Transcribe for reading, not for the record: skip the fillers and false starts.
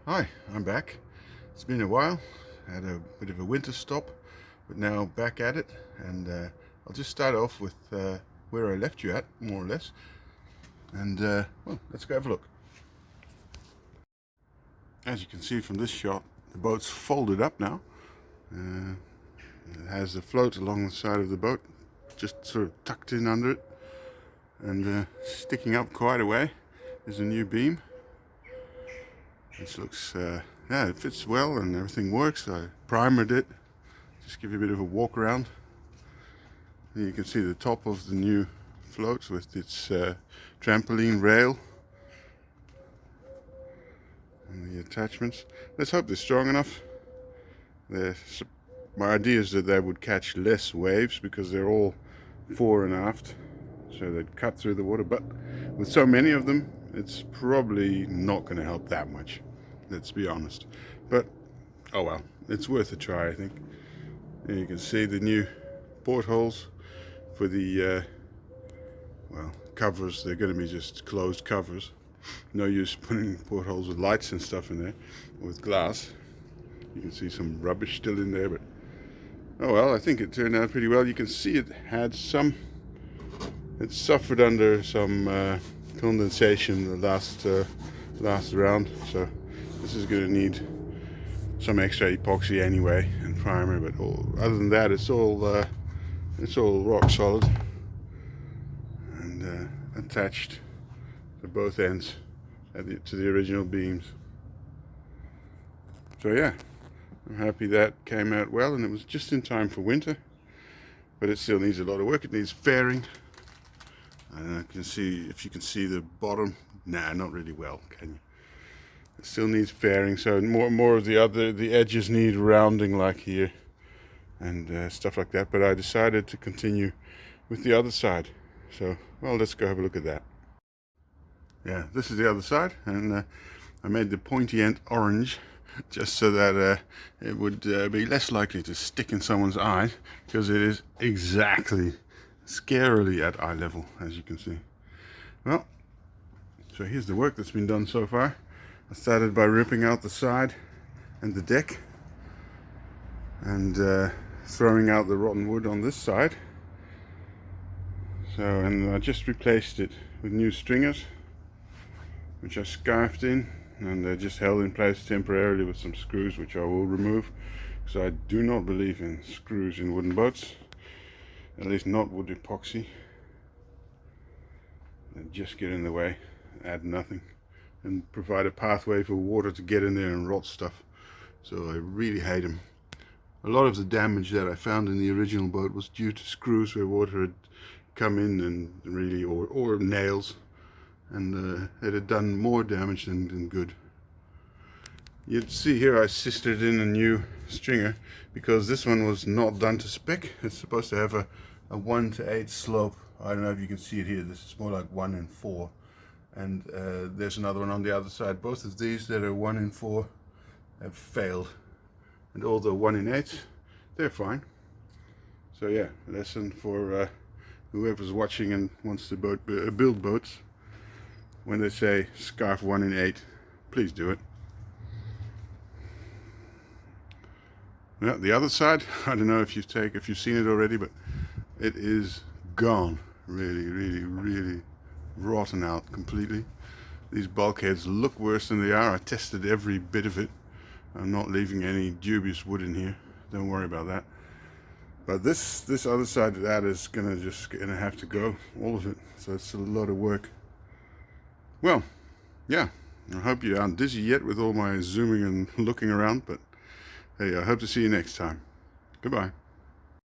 Hi, I'm back. It's been a while. I had a bit of a winter stop, but now back at it. And I'll just start off with where I left you at, more or less. And well, let's go have a look. As you can see from this shot, the boat's folded up now. It has a float along the side of the boat, just sort of tucked in under it. And sticking up quite a way is a new beam. This looks, yeah, it fits well and everything works. I primered it, just give you a bit of a walk around. And you can see the top of the new float with its trampoline rail and the attachments. Let's hope they're strong enough. My idea is that they would catch less waves because they're all fore and aft, so they'd cut through the water. But with so many of them, it's probably not going to help that much, let's be honest. But oh well, it's worth a try, I think. And you can see the new portholes for the well, covers. They're going to be just closed covers. No use putting portholes with lights and stuff in there, with glass. You can see some rubbish still in there, but oh well, I think it turned out pretty well. You can see it had some, it suffered under some condensation the last round, so this is going to need some extra epoxy anyway and primer, but other than that it's all rock solid and attached to both ends to the original beams. So yeah, I'm happy that came out well, and it was just in time for winter, but it still needs a lot of work. It needs fairing. I can see, if you can see the bottom, nah, not really well, can you? It still needs fairing, so more of the edges need rounding, like here, and stuff like that. But I decided to continue with the other side. So, well, let's go have a look at that. Yeah, this is the other side, and I made the pointy end orange just so that it would be less likely to stick in someone's eye, because it is exactly, scarily at eye level, as you can see. Well, so here's the work that's been done so far. I started by ripping out the side and the deck and throwing out the rotten wood on this side. So, and I just replaced it with new stringers, which I scarfed in, and they're just held in place temporarily with some screws, which I will remove, because I do not believe in screws in wooden boats, at least not wood epoxy. They just get in the way, add nothing, and provide a pathway for water to get in there and rot stuff. So I really hate them. A lot of the damage that I found in the original boat was due to screws where water had come in and really, or nails, and it had done more damage than good. You'd see here I sistered in a new stringer because this one was not done to spec. It's supposed to have a 1:8 slope. I don't know if you can see it here. This is more like 1:4, and there's another one on the other side. Both of these that are 1:4 have failed, and all the 1:8, they're fine. So yeah, lesson for whoever's watching and wants to build boats. When they say scarf 1:8, please do it. Now the other side, I don't know if you've seen it already, but it is gone. Really rotten out completely. These bulkheads look worse than they are. I tested every bit of it. I'm not leaving any dubious wood in here. Don't worry about that. But this other side of that is gonna have to go, all of it. So it's a lot of work. Well, yeah, I hope you aren't dizzy yet with all my zooming and looking around, but hey, I hope to see you next time. Goodbye.